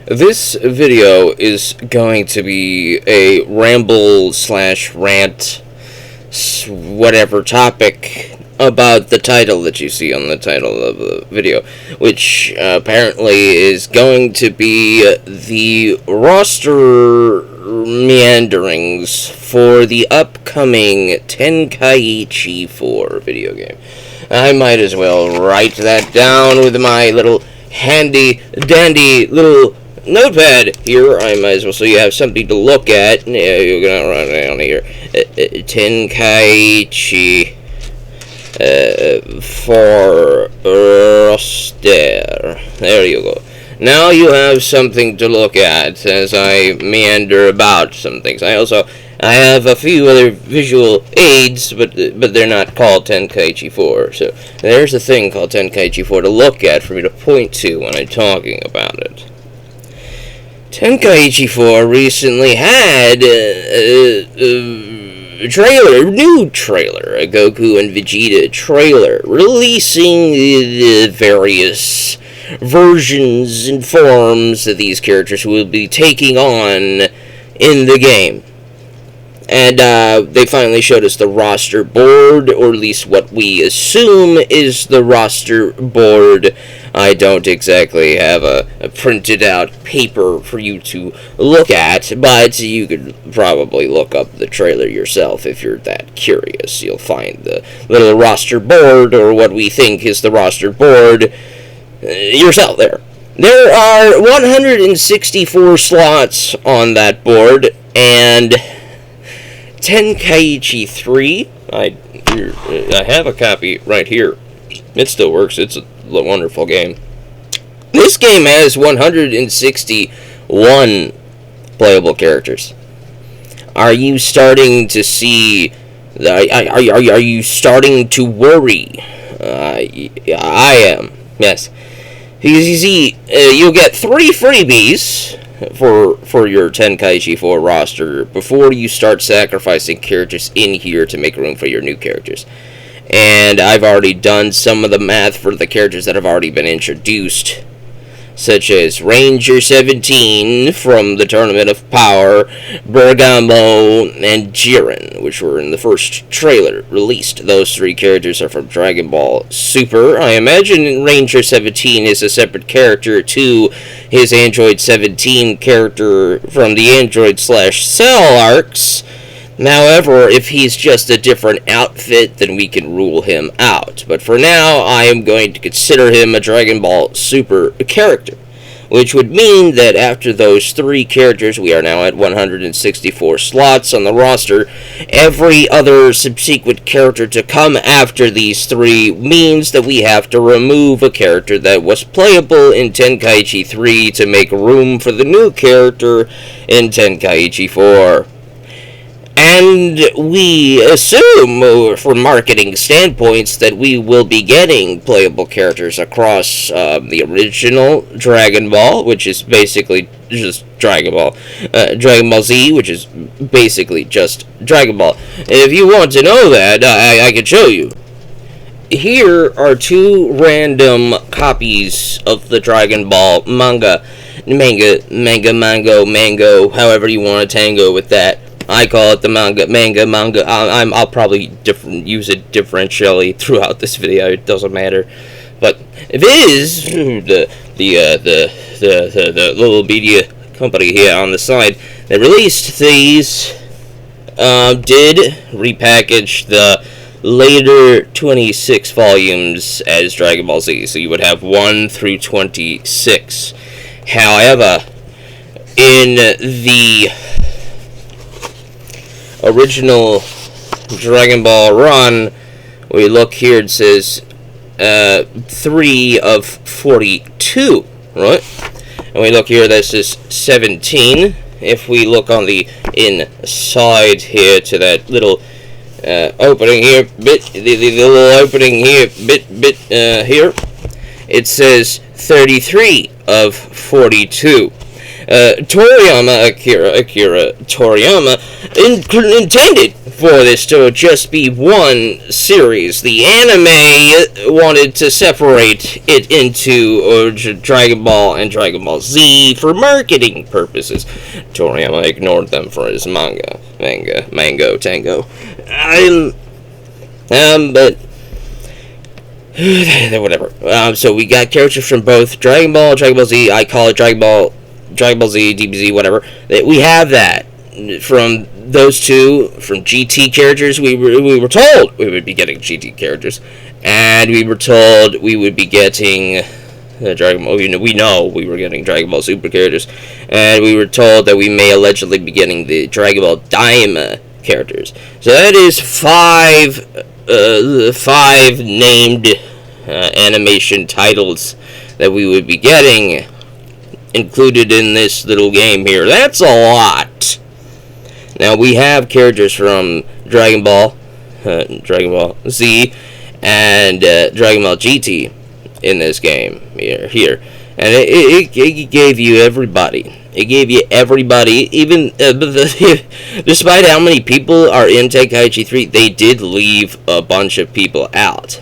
This video is going to be a ramble slash rant, whatever topic about the title that you see on the title of the video, which apparently is going to be the roster meanderings for the upcoming Tenkaichi 4 video game. I might as well write that down with my little handy dandy little notepad here. I might as well, so you have something to look at. Yeah, you're gonna run down here. Tenkaichi 4 roster. There you go. Now you have something to look at as I meander about some things. I have a few other visual aids, but they're not called Tenkaichi 4. So there's a thing called Tenkaichi 4 to look at for me to point to when I'm talking about it. Tenkaichi 4 recently had a new trailer, a Goku and Vegeta trailer, releasing the various versions and forms that these characters will be taking on in the game. And they finally showed us the roster board, or at least what we assume is the roster board. I don't exactly have a printed out paper for you to look at, but you could probably look up the trailer yourself if you're that curious. You'll find the little roster board, or what we think is the roster board, yourself there. There are 164 slots on that board, and Tenkaichi 3, I have a copy right here. It still works. It's a wonderful game. This game has 161 playable characters. Are you starting to see? Are you starting to worry? I am. Yes. Because you see, you'll get 3 freebies for your Tenkaichi 4 roster before you start sacrificing characters in here to make room for your new characters. And I've already done some of the math for the characters that have already been introduced, such as Ranger 17 from the Tournament of Power, Bergamo, and Jiren, which were in the first trailer released. Those 3 characters are from Dragon Ball Super. I imagine Ranger 17 is a separate character to his Android 17 character from the Android/Cell arcs. However, if he's just a different outfit, then we can rule him out. But for now, I am going to consider him a Dragon Ball Super character, which would mean that after those 3 characters, we are now at 164 slots on the roster. Every other subsequent character to come after these 3 means that we have to remove a character that was playable in Tenkaichi 3 to make room for the new character in Tenkaichi 4. And we assume, from marketing standpoints, that we will be getting playable characters across the original Dragon Ball, which is basically just Dragon Ball. Dragon Ball Z, which is basically just Dragon Ball. If you want to know that, I can show you. Here are 2 random copies of the Dragon Ball manga, mango, however you want to tango with that. I call it the manga. I'll probably use it differentially throughout this video. It doesn't matter, but it is the little media company here on the side that released these did repackage the later 26 volumes as Dragon Ball Z, so you would have 1 through 26. However, in the original Dragon Ball run, we look here, it says 3 of 42, right? And we look here, this is 17. If we look on the inside here to that little opening here, the little opening here, here, it says 33 of 42. Akira Toriyama, intended for this to just be one series. The anime wanted to separate it into Dragon Ball and Dragon Ball Z for marketing purposes. Toriyama ignored them for his manga, tango. But whatever. So we got characters from both Dragon Ball, Dragon Ball Z. I call it Dragon Ball Z, DBZ, whatever. We have that from those two. From GT characters, we were told we would be getting GT characters, and we were told we would be getting Dragon Ball. We know we were getting Dragon Ball Super characters, and we were told that we may allegedly be getting the Dragon Ball Daima characters. So that is five named animation titles that we would be getting included in this little game here. That's a lot. Now we have characters from Dragon Ball Z, and Dragon Ball GT in this game here. And it gave you everybody. It gave you everybody, even despite how many people are in Tenkaichi 3, they did leave a bunch of people out.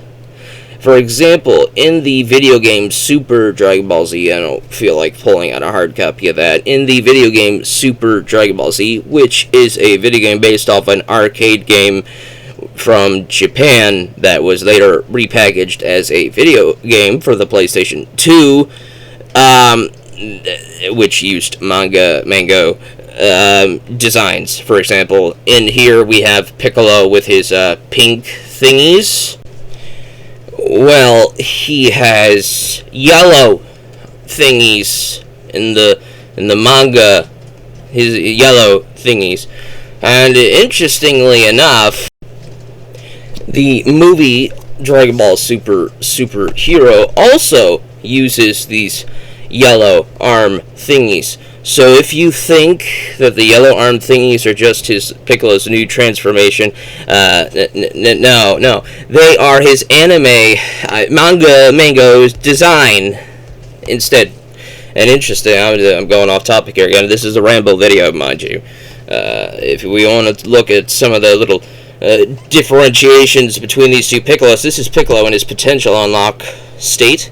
For example, in the video game Super Dragon Ball Z, I don't feel like pulling out a hard copy of that. In the video game Super Dragon Ball Z, which is a video game based off an arcade game from Japan that was later repackaged as a video game for the PlayStation 2, which used mango designs. For example, in here we have Piccolo with his pink thingies. Well, he has yellow thingies in the manga, his yellow thingies. And interestingly enough, the movie Dragon Ball Super Hero also uses these yellow arm thingies. So if you think that the yellow arm thingies are just his Piccolo's new transformation, no, they are his anime mango's design instead. And interesting, I'm going off topic here again. This is a Rambo video, mind you. If we want to look at some of the little differentiations between these two Piccolos, this is Piccolo in his potential unlock state.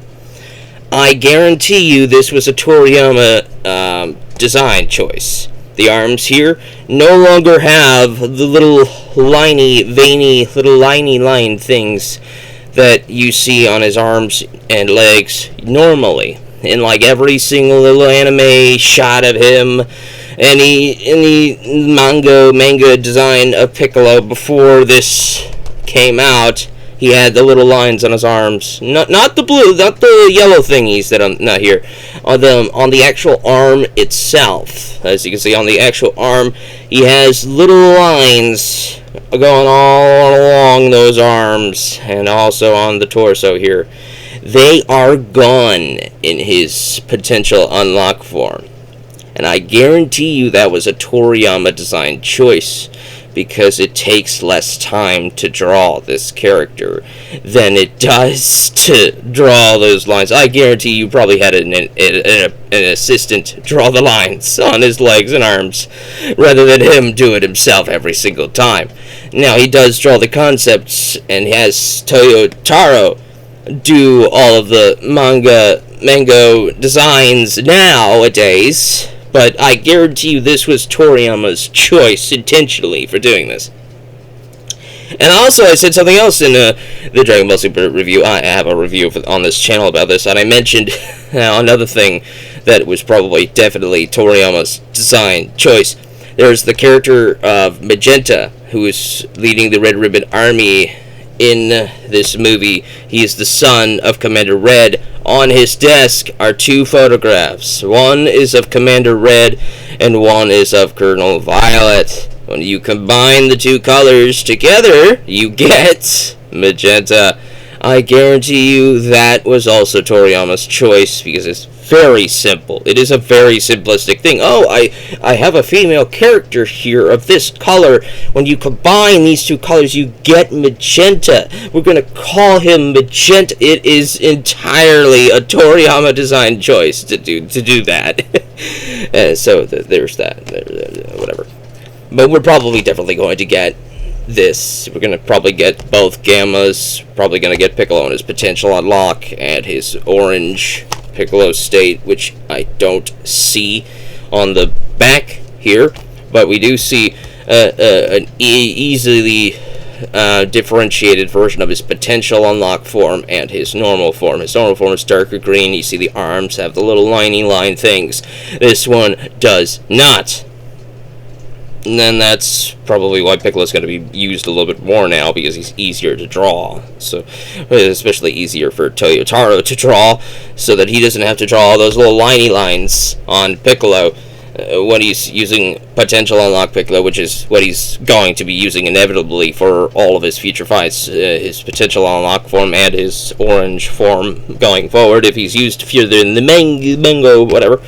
I guarantee you this was a Toriyama design choice. The arms here no longer have the little veiny line things that you see on his arms and legs normally. In like every single little anime shot of him, any manga design of Piccolo before this came out, he had the little lines on his arms. Not the yellow thingies that I'm not here. On the actual arm itself. As you can see on the actual arm, he has little lines going all along those arms, and also on the torso here. They are gone in his potential unlock form. And I guarantee you that was a Toriyama design choice, because it takes less time to draw this character than it does to draw those lines. I guarantee you probably had an assistant draw the lines on his legs and arms, rather than him do it himself every single time. Now, he does draw the concepts, and has Toyotaro do all of the mango designs nowadays. But I guarantee you this was Toriyama's choice intentionally for doing this. And also, I said something else in the Dragon Ball Super review. I have a review on this channel about this, and I mentioned another thing that was probably definitely Toriyama's design choice. There's the character of Magenta, who is leading the Red Ribbon Army in this movie. He is the son of Commander Red. On his desk are two photographs. One is of Commander Red, and one is of Colonel Violet. When you combine the two colors together, you get Magenta. I guarantee you that was also Toriyama's choice, because it's very simple. It is a very simplistic thing. Oh, I have a female character here of this color. When you combine these two colors, you get Magenta. We're going to call him Magenta. It is entirely a Toriyama design choice to do that. So there's that. Whatever. But we're probably definitely going to get this. We're going to probably get both Gammas. Probably going to get Piccolo and his potential unlock and his orange Piccolo state, which I don't see on the back here. But we do see an easily differentiated version of his potential unlock form and his normal form. His normal form is darker green. You see the arms have the little liney line things. This one does not. And then that's probably why Piccolo's going to be used a little bit more now, because he's easier to draw. So, especially easier for Toyotaro to draw, so that he doesn't have to draw all those little liney lines on Piccolo when he's using potential unlock Piccolo, which is what he's going to be using inevitably for all of his future fights. His potential unlock form and his orange form going forward, if he's used further in the mango, whatever.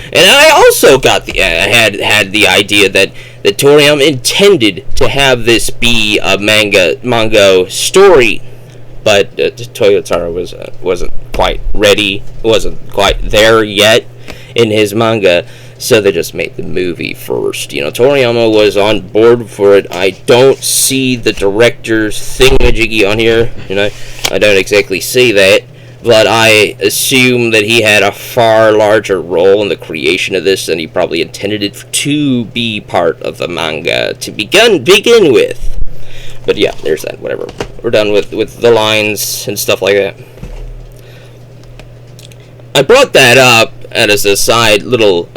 And I also got the had the idea that Toriyama intended to have this be a manga story, but Toyotaro wasn't quite ready, wasn't quite there yet in his manga, so they just made the movie first. Toriyama was on board for it. I don't see the director's thingamajiggy on here. I don't exactly see that. But I assume that he had a far larger role in the creation of this than he probably intended it to be part of the manga to begin with. But yeah, there's that. Whatever. We're done with the lines and stuff like that. I brought that up as a little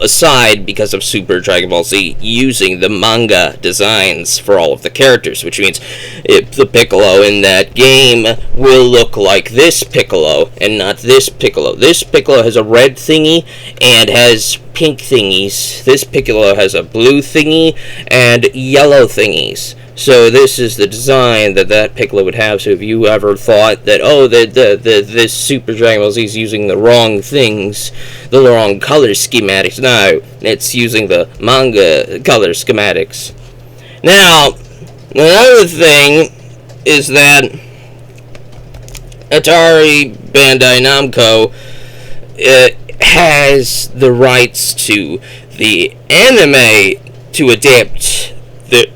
aside because of Super Dragon Ball Z using the manga designs for all of the characters, which means the Piccolo in that game will look like this Piccolo and not this Piccolo. This Piccolo has a red thingy and has pink thingies. This Piccolo has a blue thingy and yellow thingies. So this is the design that Piccolo would have. So if you ever thought that, this Super Dragon Ball Z is using the wrong things, the wrong color schematics, no, it's using the manga color schematics. Now, another thing is that Atari Bandai Namco has the rights to the anime to adapt the...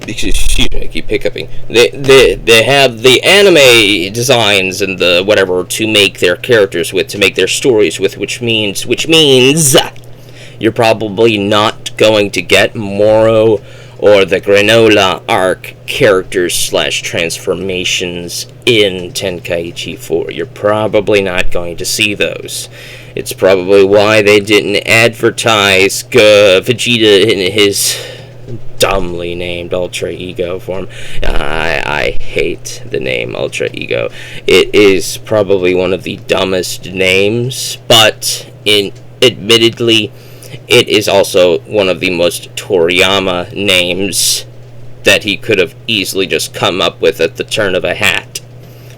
Excuse me, I keep hiccuping. They have the anime designs and the whatever to make their characters with, to make their stories with, which means you're probably not going to get Moro or the Granola arc characters / transformations in Tenkaichi 4. You're probably not going to see those. It's probably why they didn't advertise Vegeta in his dumbly named Ultra Ego form. I hate the name Ultra Ego. It is probably one of the dumbest names, but admittedly, it is also one of the most Toriyama names that he could have easily just come up with at the turn of a hat.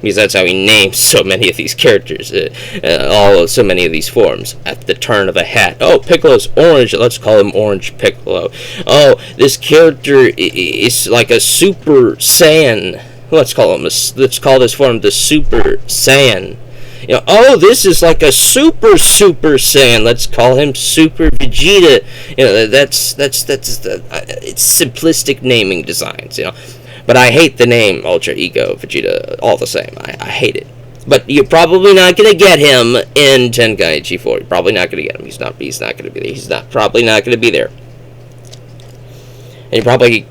Because that's how he names so many of these characters, so many of these forms, at the turn of a hat. Oh, Piccolo's orange, let's call him Orange Piccolo. Oh, this character is like a Super Saiyan. Let's call this form the Super Saiyan. Oh, this is like a Super Saiyan. Let's call him Super Vegeta. That's it's simplistic naming designs. But I hate the name Ultra Ego Vegeta all the same. I hate it. But you're probably not going to get him in Tenkaichi 4. You're probably not going to get him. He's not going to be there. He's probably not going to be there. And you're probably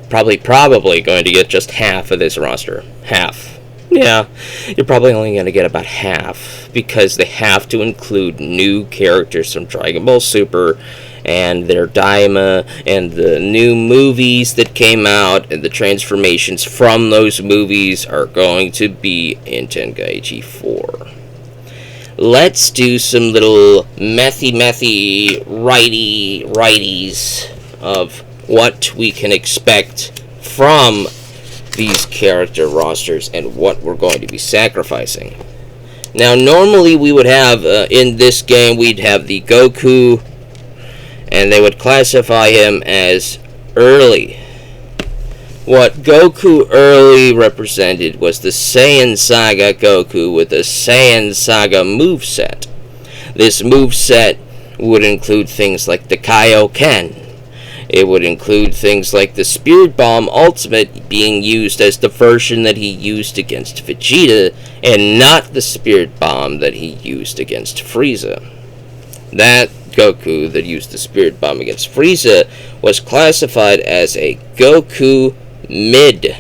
going to get just half of this roster. Half. Yeah, you're probably only going to get about half, because they have to include new characters from Dragon Ball Super and their Daima and the new movies that came out, and the transformations from those movies are going to be in Tenkaichi 4. Let's do some little methy righties of what we can expect from these character rosters and what we're going to be sacrificing. Now, normally we would have, in this game, we'd have the Goku, and they would classify him as early. What Goku early represented was the Saiyan Saga Goku with the Saiyan Saga moveset. This moveset would include things like the Kaioken. It would include things like the Spirit Bomb Ultimate being used as the version that he used against Vegeta, and not the Spirit Bomb that he used against Frieza. That Goku that used the Spirit Bomb against Frieza was classified as a Goku Mid.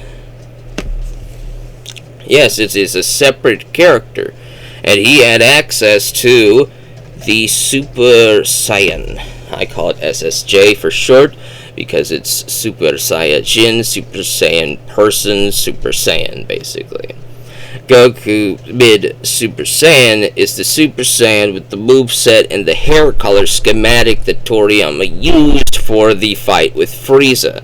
Yes, it is a separate character, and he had access to the Super Saiyan. I call it SSJ for short, because it's Super Saiyajin, Super Saiyan Person, Super Saiyan, basically. Goku Mid Super Saiyan is the Super Saiyan with the moveset and the hair color schematic that Toriyama used for the fight with Frieza.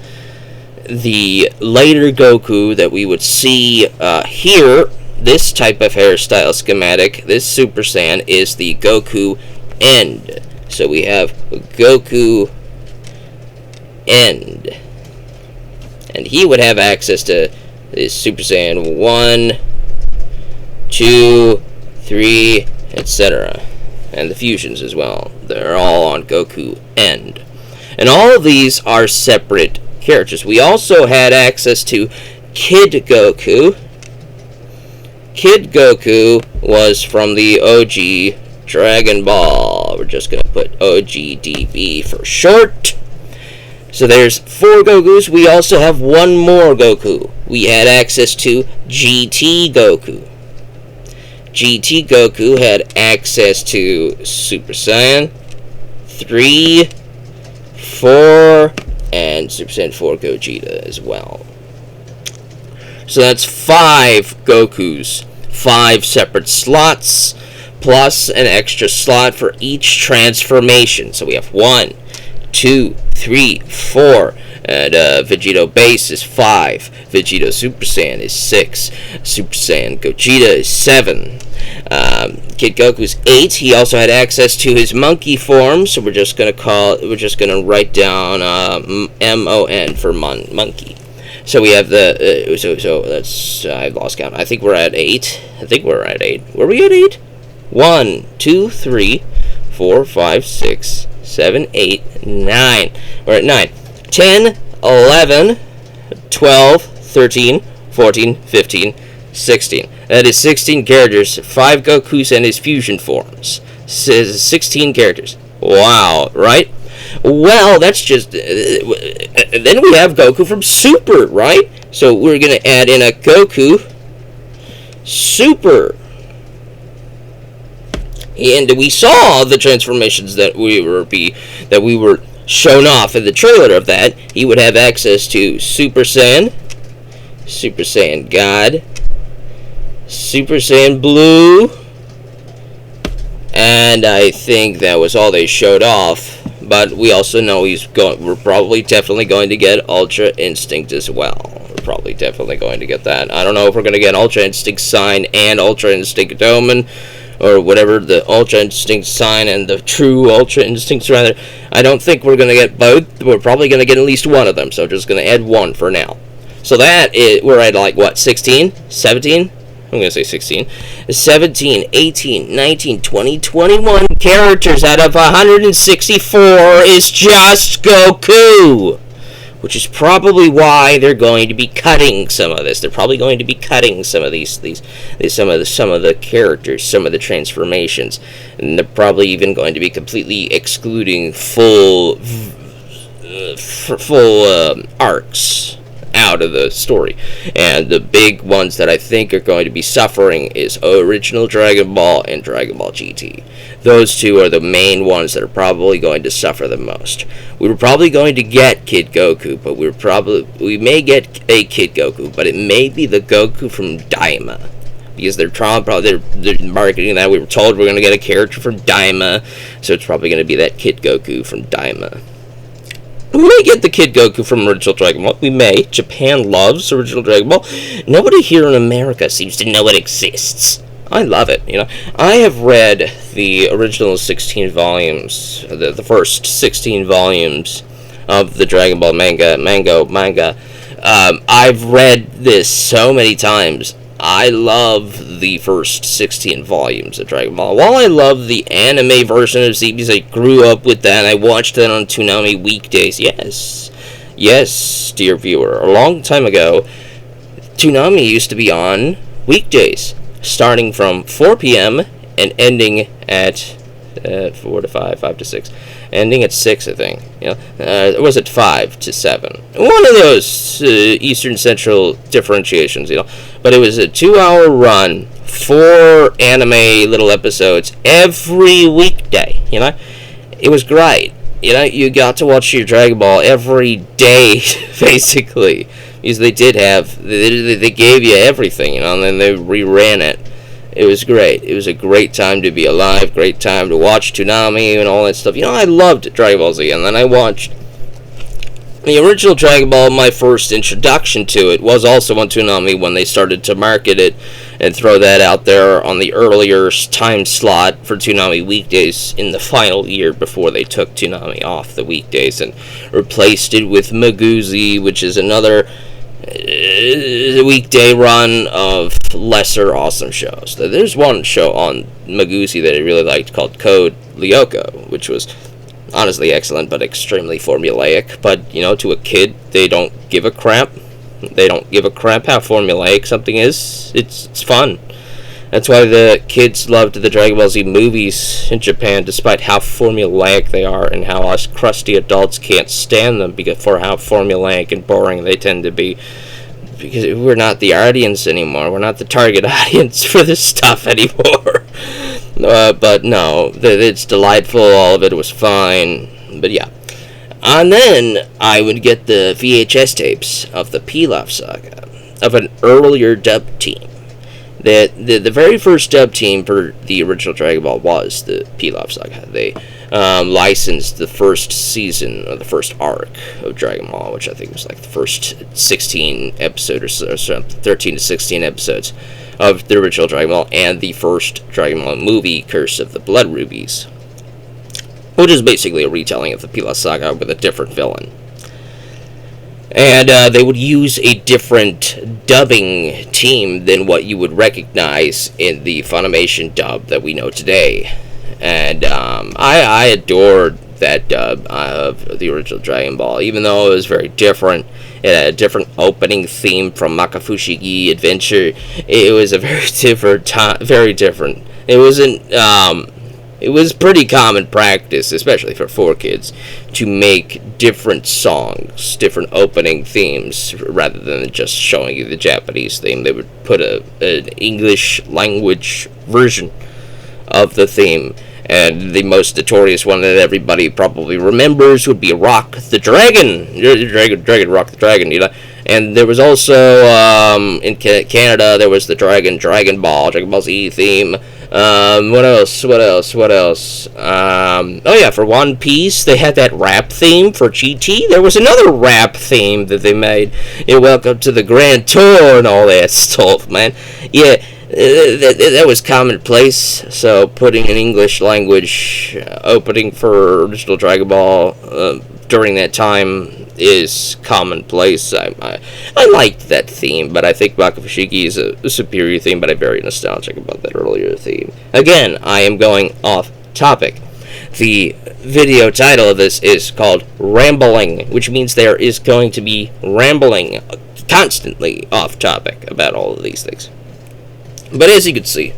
The later Goku that we would see here, this type of hairstyle schematic, this Super Saiyan, is the Goku End. So we have Goku End. And he would have access to this Super Saiyan 1, 2, 3, etc. And the fusions as well. They're all on Goku End. And all of these are separate characters. We also had access to Kid Goku. Kid Goku was from the OG Dragon Ball. We're just going to put OGDB for short. So there's 4 Gokus. We also have one more Goku. We had access to GT Goku. GT Goku had access to Super Saiyan 3, 4, and Super Saiyan 4 Gogeta as well. So that's 5 Gokus, 5 separate slots, plus an extra slot for each transformation. So we have 1, 2, 3, 4, and Vegito Base is 5, Vegito Super Saiyan is 6, Super Saiyan Gogeta is 7, Kid Goku's 8. He also had access to his monkey form, so we're just gonna write down MON for monkey. So we have the so that's I've lost count. I think we're at 8. Were we at 8? 1, 2, 3, 4, 5, 6, 7, 8, 9. We're at 9. 10, 11, 12, 13, 14, 15, 16. That is 16 characters, 5 Gokus and his fusion forms. 16 characters. Wow, right? Well, that's just... then we have Goku from Super, right? So we're going to add in a Goku Super. And we saw the transformations that we were shown off in the trailer of that. He would have access to Super Saiyan, Super Saiyan God, Super Saiyan Blue, and I think that was all they showed off. But we also know we're probably definitely going to get Ultra Instinct as well. We're probably definitely going to get that. I don't know if we're going to get Ultra Instinct Sign and Ultra Instinct Doman, or whatever, the Ultra Instinct Sign and the true Ultra Instincts, rather. I don't think we're going to get both. We're probably going to get at least one of them, so just going to add one for now. So we're at like, what, 16? 17? I'm going to say 16. 17, 18, 19, 20, 21 characters out of 164 is just Goku. Which is probably why they're going to be cutting some of this. They're probably going to be cutting some of some of the characters, some of the transformations, and they're probably even going to be completely excluding full arcs out of the story. And the big ones that I think are going to be suffering is original Dragon Ball and Dragon Ball GT. Those two are the main ones that are probably going to suffer the most. We were probably going to get Kid Goku, but we may get a Kid Goku, but it may be the Goku from Daima, because they're marketing that. We were told we're going to get a character from Daima, so it's probably going to be that Kid Goku from Daima. We may get the Kid Goku from original Dragon Ball. We may. Japan loves original Dragon Ball. Nobody here in America seems to know it exists. I love it, I have read the original 16 volumes, the first 16 volumes of the Dragon Ball manga. I've read this so many times. I love the first 16 volumes of Dragon Ball. While I love the anime version of Z because I grew up with that, I watched that on Toonami weekdays. Yes, dear viewer. A long time ago, Toonami used to be on weekdays, starting from 4 p.m. and ending at 4 to 5, 5 to 6. Ending at 6, I think. Or was it 5 to 7? One of those Eastern Central differentiations, But it was a 2-hour run, 4 anime little episodes every weekday, It was great. You got to watch your Dragon Ball every day, basically. Because they did have, they gave you everything, and then they reran it. It was great. It was a great time to be alive, great time to watch Toonami and all that stuff. I loved Dragon Ball Z, and then I watched the original Dragon Ball. My first introduction to it was also on Toonami when they started to market it and throw that out there on the earlier time slot for Toonami weekdays in the final year before they took Toonami off the weekdays and replaced it with Maguzi, which is another weekday run of lesser awesome shows. There's one show on Maguzi that I really liked called Code Lyoko, which was honestly excellent but extremely formulaic. But to a kid, they don't give a crap. They don't give a crap how formulaic something is. It's fun. That's why the kids loved the Dragon Ball Z movies in Japan, despite how formulaic they are and how us crusty adults can't stand them for how formulaic and boring they tend to be. Because we're not the audience anymore. We're not the target audience for this stuff anymore. But no, it's delightful. All of it was fine. But yeah. And then I would get the VHS tapes of the Pilaf Saga of an earlier dub team. The very first dub team for the original Dragon Ball was the Pilaf Saga. They licensed the first season, or the first arc of Dragon Ball, which I think was like the first 16 episodes or so, 13 to 16 episodes of the original Dragon Ball, and the first Dragon Ball movie, Curse of the Blood Rubies, which is basically a retelling of the Pilaf Saga with a different villain. And they would use a different dubbing team than what you would recognize in the Funimation dub that we know today. And I adored that dub of the original Dragon Ball, even though it was very different. It had a different opening theme from Makafushigi Adventure. It was a very different time, very different. It wasn't. It was pretty common practice, especially for 4Kids, to make different songs, different opening themes, rather than just showing you the Japanese theme. They would put an English language version of the theme. And the most notorious one that everybody probably remembers would be Rock the Dragon. Dragon, Rock the Dragon, And there was also, in Canada, there was the Dragon Ball Z theme. What else? Oh yeah, for One Piece, they had that rap theme. For GT, there was another rap theme that they made. Welcome to the Grand Tour and all that stuff, man. Yeah, that was commonplace. So putting an English language opening for original Dragon Ball during that time is commonplace. I liked that theme, but I think Makafushigi is a superior theme, but I'm very nostalgic about that earlier theme. Again, I am going off topic. The video title of this is called Rambling, which means there is going to be rambling constantly off topic about all of these things. But as you can see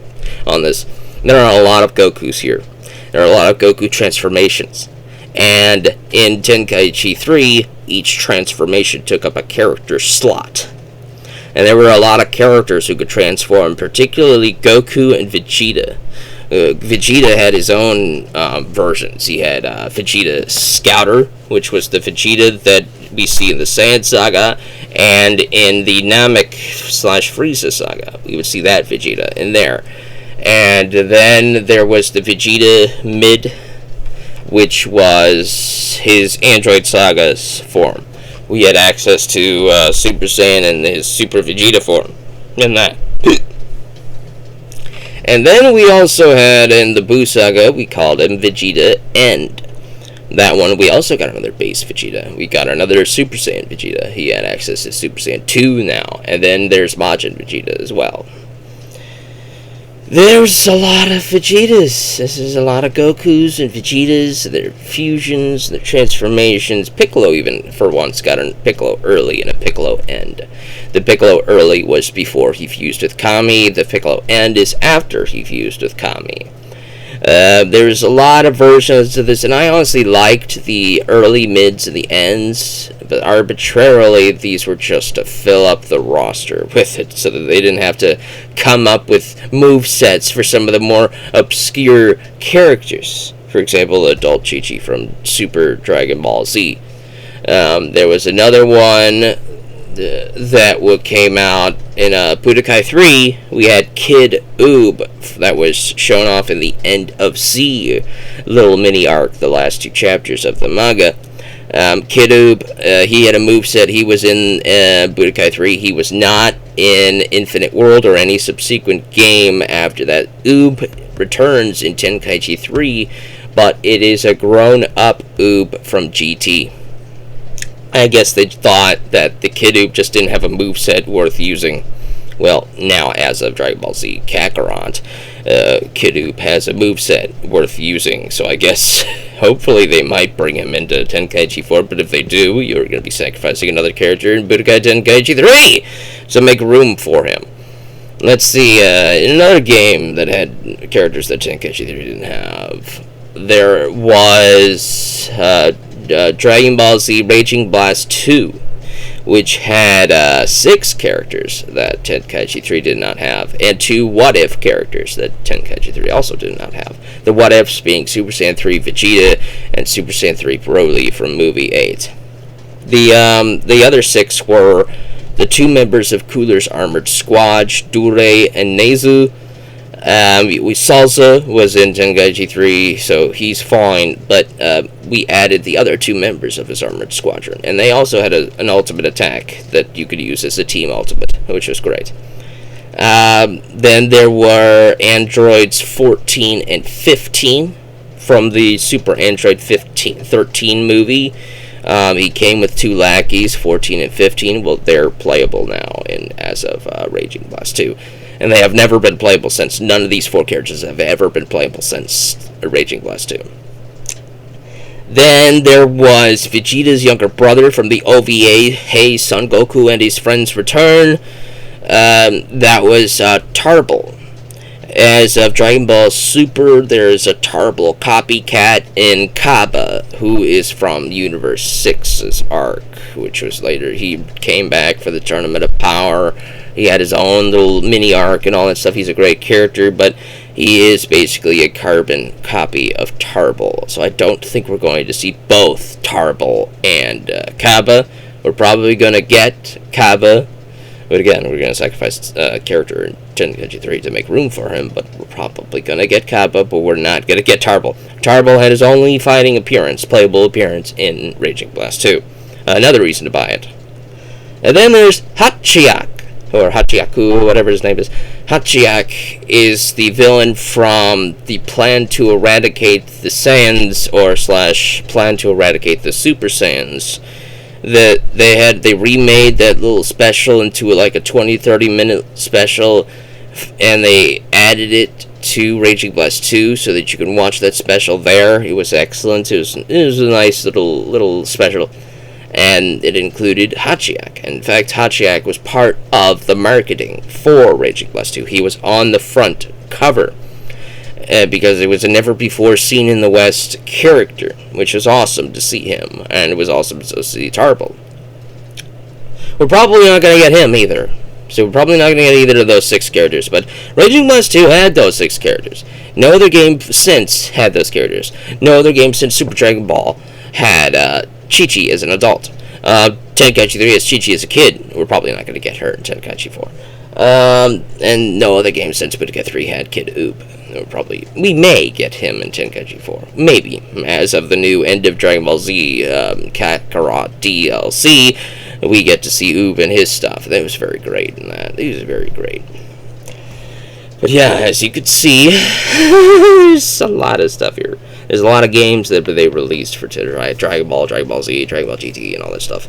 on this, there are a lot of Gokus here. There are a lot of Goku transformations. And in Tenkaichi 3, each transformation took up a character slot. And there were a lot of characters who could transform, particularly Goku and Vegeta. Vegeta had his own versions. He had Vegeta Scouter, which was the Vegeta that we see in the Saiyan Saga, and in the Namek/Frieza Saga, we would see that Vegeta in there. And then there was the Vegeta Mid, which was his Android Saga's form. We had access to Super Saiyan and his Super Vegeta form in that. And then we also had, in the Buu Saga, we called him Vegeta End, that one, we also got another base Vegeta. We got another Super Saiyan Vegeta. He had access to Super Saiyan 2 now. And then there's Majin Vegeta as well. There's a lot of Vegetas. This is a lot of Gokus and Vegetas, their fusions, their transformations. Piccolo even, for once, got a Piccolo early and a Piccolo end. The Piccolo early was before he fused with Kami. The Piccolo end is after he fused with Kami. There's a lot of versions of this, and I honestly liked the early, mids, and the ends, but arbitrarily these were just to fill up the roster with it, so that they didn't have to come up with movesets for some of the more obscure characters. For example, Adult Chi-Chi from Super Dragon Ball Z. There was another one that came out in Budokai 3. We had Kid Oob that was shown off in the End of Z little mini arc, the last 2 chapters of the manga. Kid Oob, he had a moveset. He was in Budokai 3. He was not in Infinite World or any subsequent game after that. Oob returns in Tenkaichi 3, but it is a grown-up Oob from GT. I guess they thought that the Kid Oob just didn't have a moveset worth using. Well, now as of Dragon Ball Z Kakarot, Kid Oob has a moveset worth using, so I guess hopefully they might bring him into Tenkaichi 4, but if they do, you're going to be sacrificing another character in Budokai Tenkaichi 3, so make room for him. Let's see, in another game that had characters that Tenkaichi 3 didn't have, there was Dragon Ball Z Raging Blast 2, which had 6 characters that Tenkaichi 3 did not have, and 2 What If characters that Tenkaichi 3 also did not have. The What Ifs being Super Saiyan 3 Vegeta and Super Saiyan 3 Broly from Movie 8. The other 6 were the 2 members of Cooler's Armored Squad, Dure and Nezu. Salsa was in Tenkaichi 3, so he's fine, but we added the other 2 members of his armored squadron, and they also had an ultimate attack that you could use as a team ultimate, which was great. Then there were androids 14 and 15 from the Super Android 13 movie. He came with 2 lackeys, 14 and 15. Well, they're playable now as of Raging Blast 2. And they have never been playable since. None of these 4 characters have ever been playable since Raging Blast 2. Then there was Vegeta's younger brother from the OVA, Hey Son Goku and His Friends Return. That was Tarble. As of Dragon Ball Super, there's a Tarble copycat in Kaba, who is from Universe 6's arc, which was later. He came back for the Tournament of Power. He had his own little mini arc and all that stuff. He's a great character, but he is basically a carbon copy of Tarble. So I don't think we're going to see both Tarble and Kaba. We're probably going to get Kaba, but again, we're going to sacrifice a character in Tenkaichi 3 to make room for him, but we're probably going to get Kaba, but we're not going to get Tarble. Tarble had his only fighting appearance, playable appearance, in Raging Blast 2. Another reason to buy it. And then there's Hachiak, or Hachiaku, whatever his name is. Hachiak is the villain from the Plan to Eradicate the Saiyans, or / Plan to Eradicate the Super Saiyans. That they remade that little special into like a 20-30 minute special, and they added it to Raging Blast 2 so that you can watch that special there. It was excellent. It was a nice little special, and it included Hachiak. In fact, Hachiak was part of the marketing for Raging Blast 2. He was on the front cover because it was a never-before-seen-in-the-West character, which was awesome to see him, and it was awesome to see Tarble. We're probably not going to get him either, so we're probably not going to get either of those 6 characters, but Raging Blast 2 had those 6 characters. No other game since had those characters. No other game since Super Dragon Ball had Chi-Chi as an adult. Tenkaichi 3 has Chi-Chi as a kid. We're probably not going to get her in Tenkaichi 4. And no other game since Budokai 3 had Kid Oob. We may get him in Tenkaichi 4. Maybe. As of the new End of Dragon Ball Z Kakarot DLC, we get to see Oob and his stuff. That was very great in that. He was very great. But yeah, as you could see, there's a lot of stuff here. There's a lot of games that they released for Dragon Ball, Dragon Ball Z, Dragon Ball GT, and all that stuff.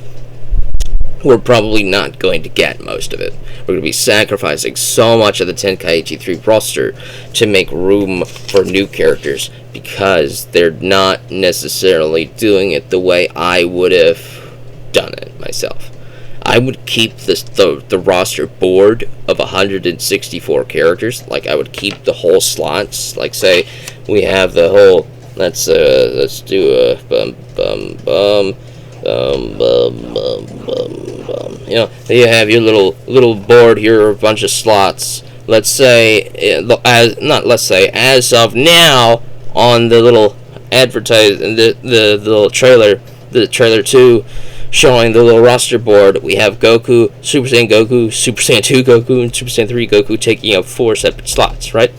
We're probably not going to get most of it. We're going to be sacrificing so much of the Tenkaichi 3 roster to make room for new characters, because they're not necessarily doing it the way I would have done it myself. I would keep the roster board of 164 characters. Like, I would keep the whole slots. Like, say we have the whole, let's do a you know, you have your little board here, a bunch of slots. Let's say, as of now, on the little the little trailer, the trailer 2, showing the little roster board, we have Goku, Super Saiyan 2 Goku, and Super Saiyan 3 Goku taking up 4 separate slots, right?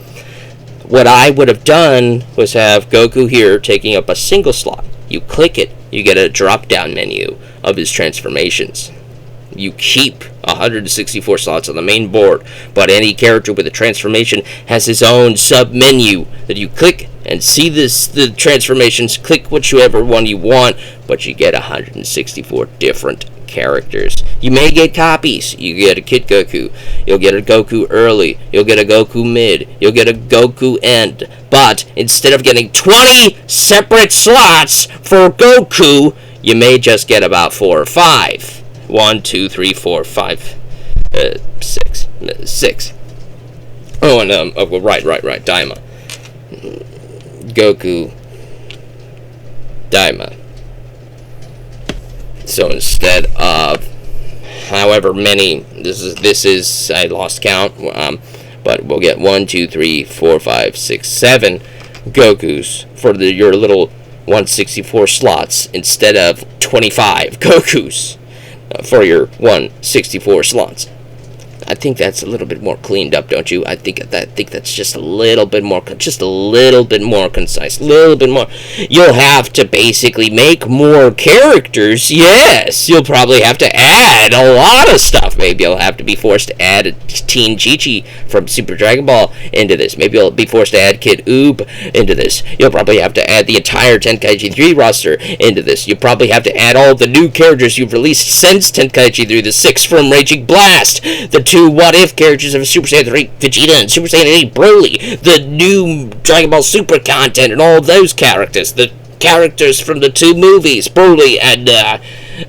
What I would have done was have Goku here taking up a single slot. You click it, you get a drop-down menu of his transformations. You keep 164 slots on the main board, but any character with a transformation has his own sub-menu that you click and see the transformations. Click whichever one you want, but you get 164 different characters. You may get copies. You get a Kid Goku, you'll get a Goku early, you'll get a Goku mid, you'll get a Goku end. But instead of getting 20 separate slots for Goku, you may just get about 4 or 5. 1, 2, 3, 4, 5, 6. Oh, and right, Daima. Goku, Daima. So instead of however many, this is I lost count, but we'll get 1, 2, 3, 4, 5, 6, 7 Gokus for your little 164 slots instead of 25 Gokus for your 164 slots. I think that's a little bit more cleaned up, don't you? I think that's just a little bit more concise, a little bit more. You'll have to basically make more characters. Yes, you'll probably have to add a lot of stuff. Maybe you'll have to be forced to add Teen Chi-Chi from Super Dragon Ball into this. Maybe you'll be forced to add Kid Oob into this. You'll probably have to add the entire Tenkaichi 3 roster into this. You'll probably have to add all the new characters you've released since Tenkaichi 3, the 6 from Raging Blast, the 2 what-if characters of Super Saiyan 3 Vegeta and Super Saiyan 8 Broly, the new Dragon Ball Super content and all of those characters, the characters from the 2 movies, Broly and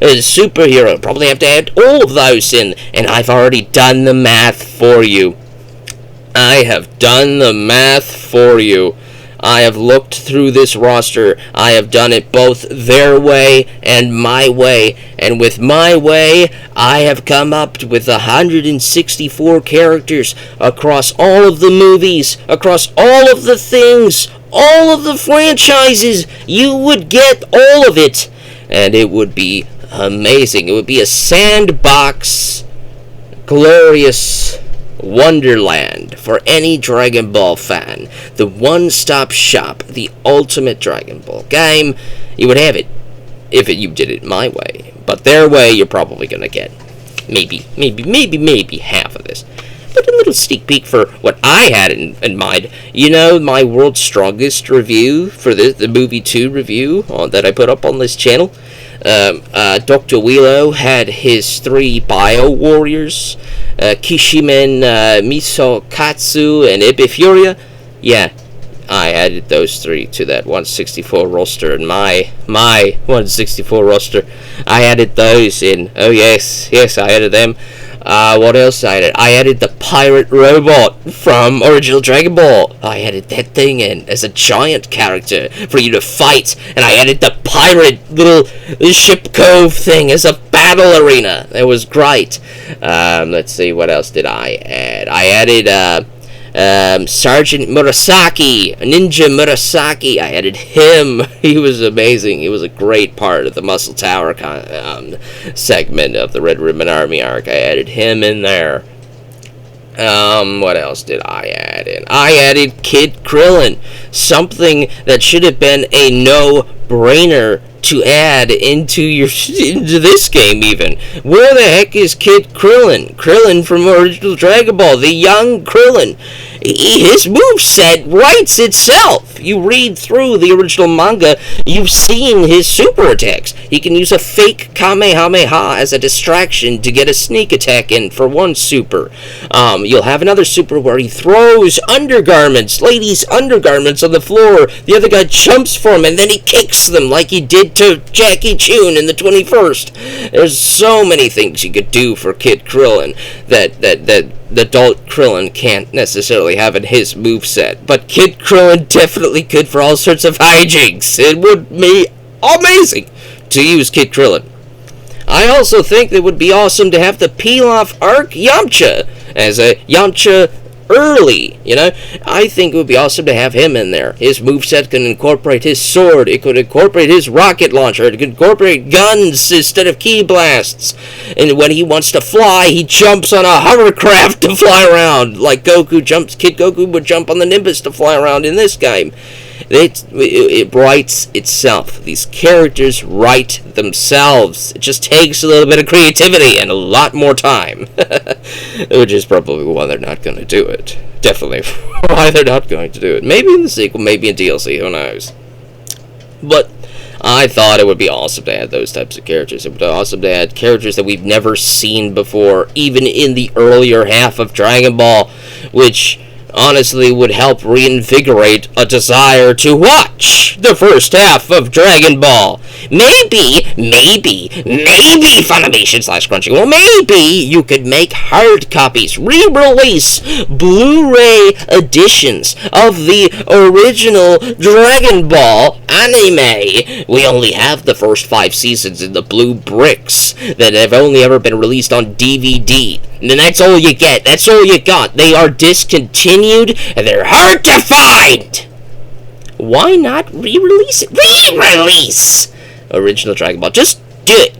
Superhero. Probably have to add all of those in, and I've already done the math for you. I have done the math for you. I have looked through this roster. I have done it both their way and my way. And with my way, I have come up with 164 characters across all of the movies, across all of the things, all of the franchises. You would get all of it. And it would be amazing. It would be a sandbox, glorious wonderland for any Dragon Ball fan. The one-stop shop, the ultimate Dragon Ball game. You would have it if you did it my way. But their way, you're probably gonna get maybe half of this. But a little sneak peek for what I had in mind. You know, my World's Strongest review for the movie 2 review that I put up on this channel. Dr. Wheelo had his 3 Bio Warriors, Kishimen, Misokatsu, and Ebifuria. Yeah, I added those 3 to that 164 roster, and my 164 roster, I added those in. Oh yes, I added them. What else I added? I added the pirate robot from original Dragon Ball. I added that thing in as a giant character for you to fight, and I added the pirate little ship cove thing as a battle arena. It was great. Let's see, what else did I add? I added Sergeant Murasaki, Ninja Murasaki. I added him. He was amazing. He was a great part of the Muscle Tower segment of the Red Ribbon Army arc. I added him in there. What else did I add in? I added Kid Krillin, something that should have been a no-brainer to add into this game even. Where the heck is Kid Krillin? Krillin from original Dragon Ball, the young Krillin. His moveset writes itself. You read through the original manga, you've seen his super attacks. He can use a fake Kamehameha as a distraction to get a sneak attack in for one super. You'll have another super where he throws undergarments, ladies' undergarments on the floor. The other guy jumps for him and then he kicks them like he did to Jackie Chun in the 21st. There's so many things you could do for Kid Krillin that the adult Krillin can't necessarily have in his moveset. But Kid Krillin definitely could for all sorts of hijinks. It would be amazing to use Kid Krillin. I also think it would be awesome to have the Pilaf arc Yamcha as a Yamcha early, I think it would be awesome to have him in there. His moveset can incorporate his sword, it could incorporate his rocket launcher, it could incorporate guns instead of ki blasts. And when he wants to fly, he jumps on a hovercraft to fly around, like Kid Goku would jump on the Nimbus to fly around in this game. It writes itself. These characters write themselves. It just takes a little bit of creativity and a lot more time. Which is probably why they're not going to do it. Definitely why they're not going to do it. Maybe in the sequel, maybe in DLC, who knows. But I thought it would be awesome to add those types of characters. It would be awesome to add characters that we've never seen before, even in the earlier half of Dragon Ball, which honestly would help reinvigorate a desire to watch the first half of Dragon Ball. Maybe, Funimation/Crunchyroll, maybe you could make hard copies, re-release Blu-ray editions of the original Dragon Ball anime. We only have the first 5 seasons in the blue bricks that have only ever been released on DVD. And that's all you get. That's all you got. They are discontinued, and they're hard to find. Why not re-release it? Re-release original Dragon Ball. Just do it.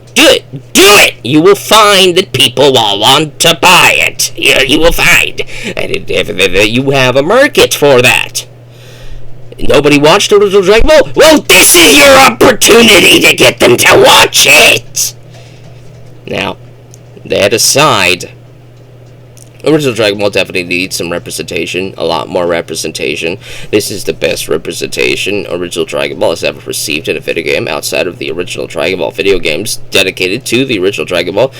You will find that people will want to buy it. You will find. And you have a market for that. Nobody watched original Dragon Ball? Well, this is your opportunity to get them to watch it. Now, that aside, original Dragon Ball definitely needs some representation, a lot more representation. This is the best representation original Dragon Ball has ever received in a video game outside of the original Dragon Ball video games dedicated to the original Dragon Ball,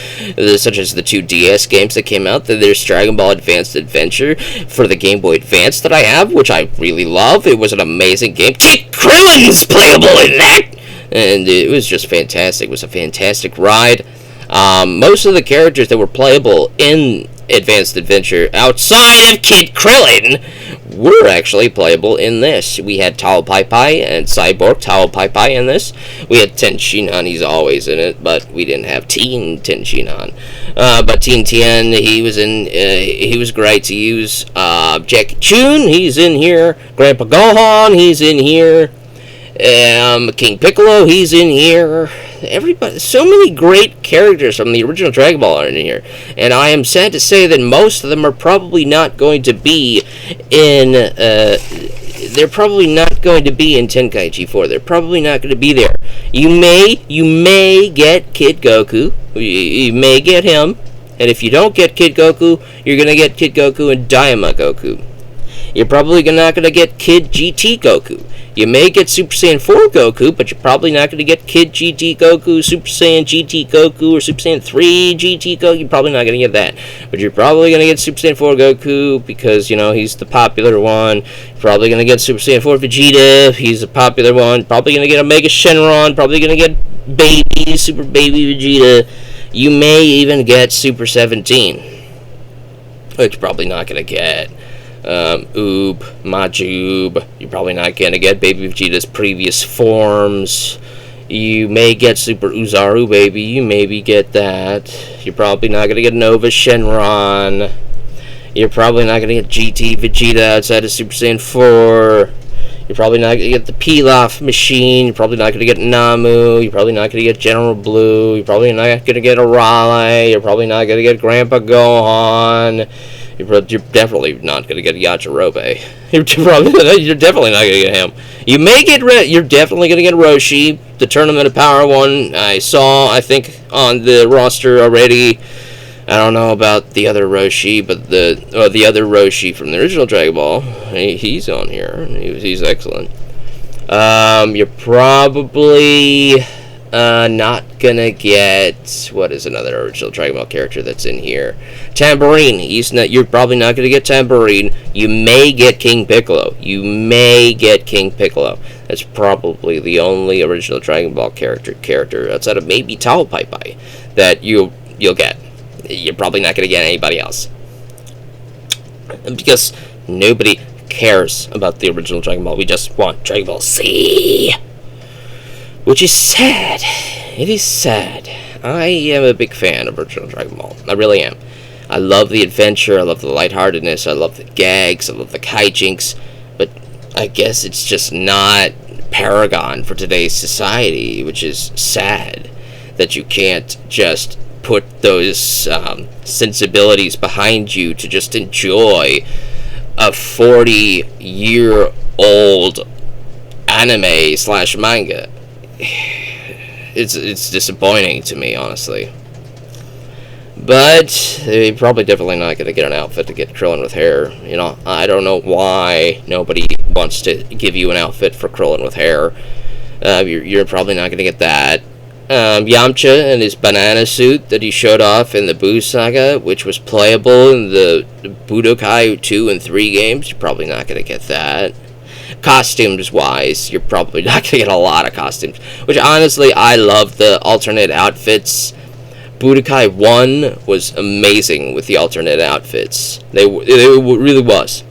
such as the 2 DS games that came out. There's Dragon Ball Advanced Adventure for the Game Boy Advance that I have, which I really love. It was an amazing game. Kid Krillin's playable in that! And it was just fantastic. It was a fantastic ride. Most of the characters that were playable in Advanced Adventure outside of Kid Krillin were actually playable in this. We had Tao Pai Pai and Cyborg Tao Pai Pai in this. We had Tenshinhan, he's always in it, but we didn't have Teen Tenshinhan. But Teen Tien, he was great to use. Jackie Chun, he's in here. Grandpa Gohan, he's in here. King Piccolo, he's in here. Everybody, so many great characters from the original Dragon Ball are in here, and I am sad to say that most of them are probably not going to be in. They're probably not going to be in Tenkaichi 4. They're probably not going to be there. You may get Kid Goku. You may get him, and if you don't get Kid Goku, you're gonna get Kid Goku and Daima Goku. You're probably not going to get Kid GT Goku. You may get Super Saiyan 4 Goku, but you're probably not going to get Kid GT Goku, Super Saiyan GT Goku, or Super Saiyan 3 GT Goku. You're probably not going to get that. But you're probably going to get Super Saiyan 4 Goku because, he's the popular one. You're probably going to get Super Saiyan 4 Vegeta. He's a popular one. Probably going to get Omega Shenron. Probably going to get Super Baby Vegeta. You may even get Super 17. Which you're probably not going to get. Majub. You're probably not going to get Baby Vegeta's previous forms. You may get Super Uzaru Baby. You maybe get that. You're probably not going to get Nova Shenron. You're probably not going to get GT Vegeta outside of Super Saiyan 4. You're probably not going to get the Pilaf machine. You're probably not going to get Namu. You're probably not going to get General Blue. You're probably not going to get Arale. You're probably not going to get Grandpa Gohan. You're definitely not going to get Yajirobe. You're definitely not going to get him. You may get You're definitely going to get Roshi, the Tournament of Power one. I saw, I think, on the roster already. I don't know about the other Roshi, but the other Roshi from the original Dragon Ball, he's on here. He's excellent. You're probably not gonna get, what is another original Dragon Ball character that's in here? Tambourine. You're probably not gonna get Tambourine. You may get King Piccolo. That's probably the only original Dragon Ball character outside of maybe Tao Pai Pai that you'll get. You're probably not going to get anybody else. Because nobody cares about the original Dragon Ball. We just want Dragon Ball Z. Which is sad. It is sad. I am a big fan of original Dragon Ball. I really am. I love the adventure. I love the lightheartedness. I love the gags. I love the hijinks. But I guess it's just not paragon for today's society, which is sad. That you can't just put those sensibilities behind you to just enjoy a 40-year-old anime / manga. It's disappointing to me, honestly. But you're probably definitely not going to get an outfit to get Krillin with hair. You know, I don't know why nobody wants to give you an outfit for Krillin with hair. You're probably not going to get that. Yamcha and his banana suit that he showed off in the Buu Saga, which was playable in the Budokai 2 and 3 games, you're probably not going to get that. Costumes-wise, you're probably not going to get a lot of costumes. Which, honestly, I love the alternate outfits. Budokai 1 was amazing with the alternate outfits. It really was.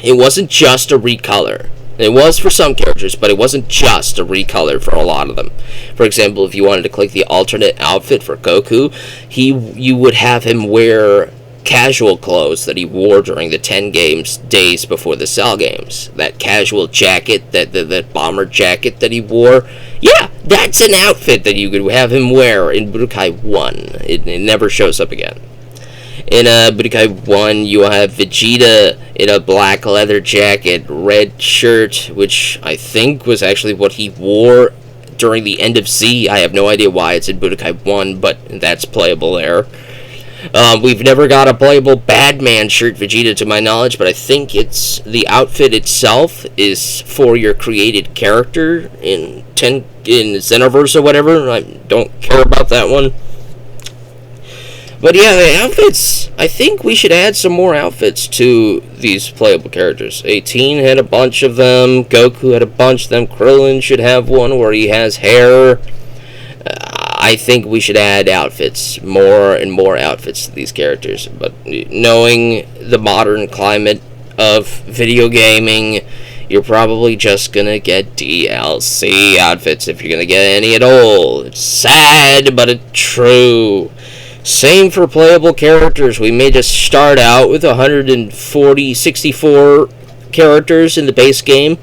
It wasn't just a recolor. It was for some characters, but it wasn't just a recolor for a lot of them. For example, if you wanted to click the alternate outfit for Goku, you would have him wear casual clothes that he wore during the 10 days before the Cell games. That casual jacket, that bomber jacket that he wore, yeah, that's an outfit that you could have him wear in Budokai 1. It never shows up again. In Budokai 1, you have Vegeta in a black leather jacket, red shirt, which I think was actually what he wore during the end of Z. I have no idea why it's in Budokai 1, but that's playable there. We've never got a playable Badman shirt Vegeta to my knowledge, but I think it's the outfit itself is for your created character in Xenoverse or whatever. I don't care about that one. But yeah, the outfits, I think we should add some more outfits to these playable characters. 18 had a bunch of them, Goku had a bunch of them, Krillin should have one where he has hair. I think we should add outfits, more and more outfits to these characters. But knowing the modern climate of video gaming, you're probably just gonna get DLC outfits if you're gonna get any at all. It's sad, but it's true. Same for playable characters. We may just start out with 64 characters in the base game,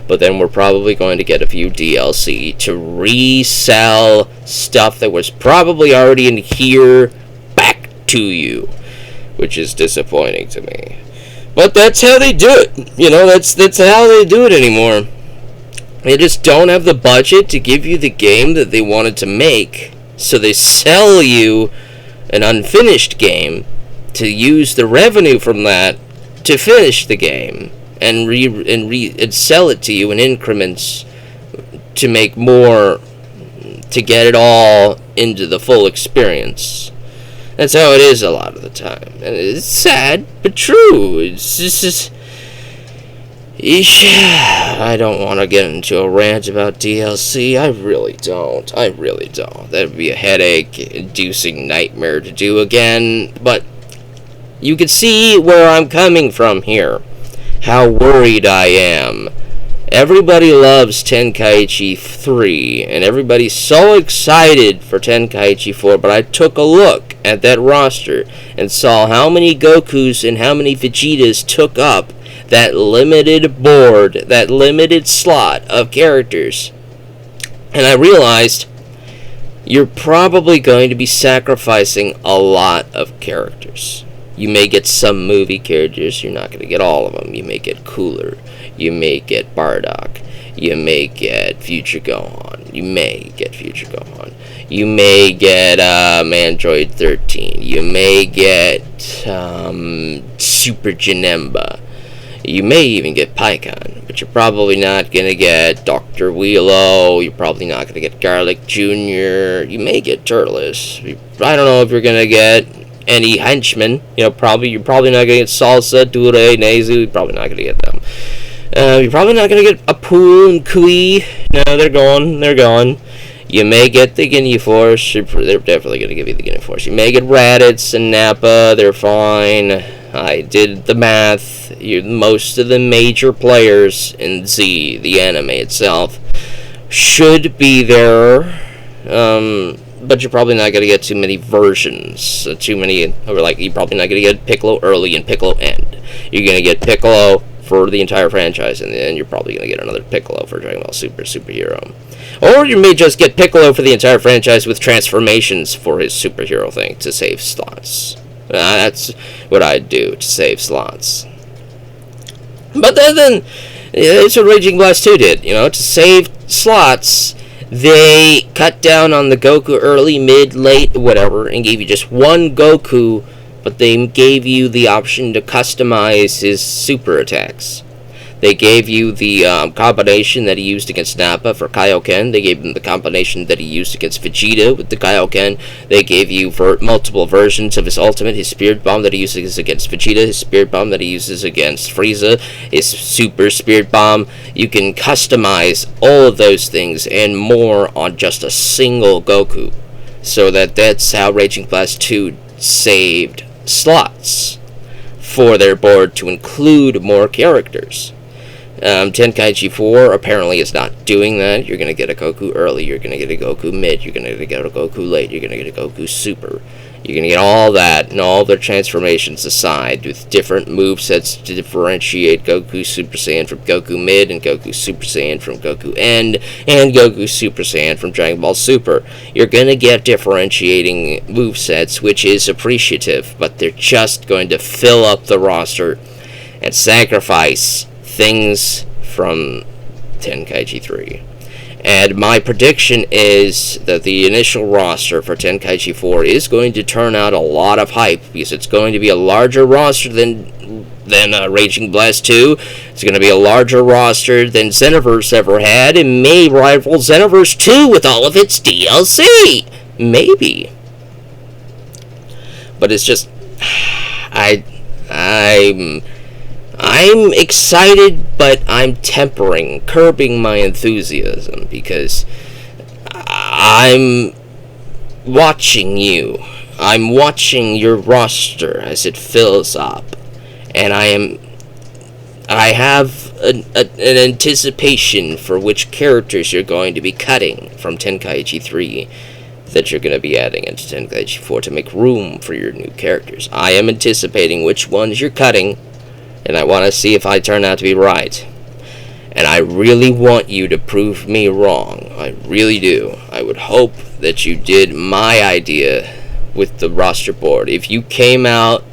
but then we're probably going to get a few DLC to resell stuff that was probably already in here back to you, which is disappointing to me. But that's how they do it. You know, that's how they do it anymore. They just don't have the budget to give you the game that they wanted to make, so they sell you an unfinished game to use the revenue from that to finish the game and sell it to you in increments to make more, to get it all into the full experience. That's how it is a lot of the time, and it's sad but true. It's just I don't want to get into a rant about DLC. I really don't. That would be a headache-inducing nightmare to do again. But you can see where I'm coming from here. How worried I am. Everybody loves Tenkaichi 3, and everybody's so excited for Tenkaichi 4, but I took a look at that roster and saw how many Gokus and how many Vegetas took up that limited board, that limited slot of characters. And I realized you're probably going to be sacrificing a lot of characters. You may get some movie characters, you're not going to get all of them. You may get Cooler, you may get Bardock, you may get Future Gohan, you may get Future Gohan, you may get Android 13, you may get Super Janemba, you may even get Pikkon, but you're probably not going to get Dr. Wheelo, you're probably not going to get Garlic Jr., you may get Turles. I don't know if you're going to get any henchmen. You're probably not going to get Salsa, Dure, Nezu, you're probably not going to get them. You're probably not going to get Apu and Kui. No, they're gone. You may get the Ginyu Force. They're definitely going to give you the Ginyu Force. You may get Raditz and Nappa. They're fine. I did the math. Most of the major players in Z, the anime itself, should be there. But you're probably not going to get too many versions. You're probably not going to get Piccolo early and Piccolo end. You're going to get Piccolo for the entire franchise, and then you're probably going to get another Piccolo for Dragon Ball Superhero. Or you may just get Piccolo for the entire franchise with transformations for his superhero thing to save slots. That's what I'd do to save slots. But then it's what Raging Blast 2 did. To save slots, they cut down on the Goku early, mid, late, whatever, and gave you just one Goku, but they gave you the option to customize his super attacks. They gave you the combination that he used against Nappa for Kaioken. They gave him the combination that he used against Vegeta with the Kaioken. They gave you multiple versions of his ultimate, his Spirit Bomb that he uses against Vegeta, his Spirit Bomb that he uses against Frieza, his Super Spirit Bomb. You can customize all of those things and more on just a single Goku. So that's how Raging Blast 2 saved slots for their board to include more characters. Tenkaichi 4 apparently is not doing that. You're going to get a Goku early, you're going to get a Goku mid, you're going to get a Goku late, you're going to get a Goku super. You're going to get all that and all their transformations aside with different movesets to differentiate Goku Super Saiyan from Goku Mid and Goku Super Saiyan from Goku End and Goku Super Saiyan from Dragon Ball Super. You're going to get differentiating movesets, which is appreciative, but they're just going to fill up the roster and sacrifice things from Tenkaichi 3. And my prediction is that the initial roster for Tenkaichi 4 is going to turn out a lot of hype, because it's going to be a larger roster than Raging Blast 2. It's going to be a larger roster than Xenoverse ever had, and may rival Xenoverse 2 with all of its DLC. Maybe. But it's just... I'm excited, but I'm curbing my enthusiasm, because I'm watching you. I'm watching your roster as it fills up, and I have an anticipation for which characters you're going to be cutting from Tenkaichi 3 that you're going to be adding into Tenkaichi 4 to make room for your new characters. I am anticipating which ones you're cutting, and I want to see if I turn out to be right. And I really want you to prove me wrong. I really do. I would hope that you did my idea with the roster board. If you came out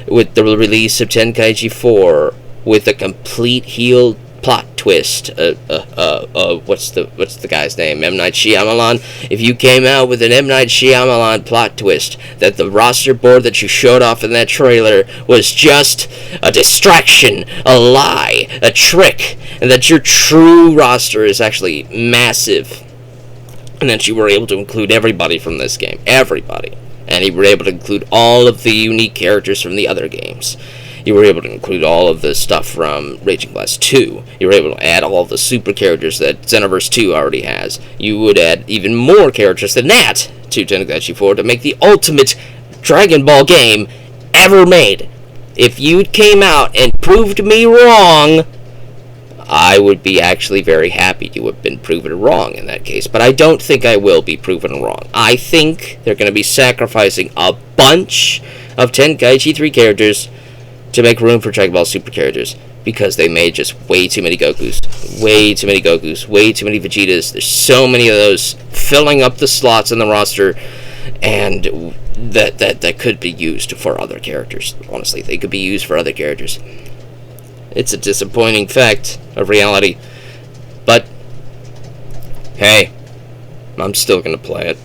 with the release of Tenkaichi 4 with a complete heel plot twist, what's the guy's name? M. Night Shyamalan. If you came out with an M. Night Shyamalan plot twist that the roster board that you showed off in that trailer was just a distraction, a lie, a trick, and that your true roster is actually massive, and that you were able to include everybody from this game, everybody, and you were able to include all of the unique characters from the other games. You were able to include all of the stuff from Raging Blast 2. You were able to add all of the super characters that Xenoverse 2 already has. You would add even more characters than that to Tenkaichi 4 to make the ultimate Dragon Ball game ever made. If you came out and proved me wrong, I would be actually very happy to have been proven wrong in that case. But I don't think I will be proven wrong. I think they're going to be sacrificing a bunch of Tenkaichi 3 characters to make room for Dragon Ball Super characters. because they made just way too many Gokus. Way too many Gokus. Way too many Vegetas. There's so many of those filling up the slots in the roster, and that could be used for other characters. Honestly, they could be used for other characters. It's a disappointing fact of reality. But, hey, I'm still going to play it.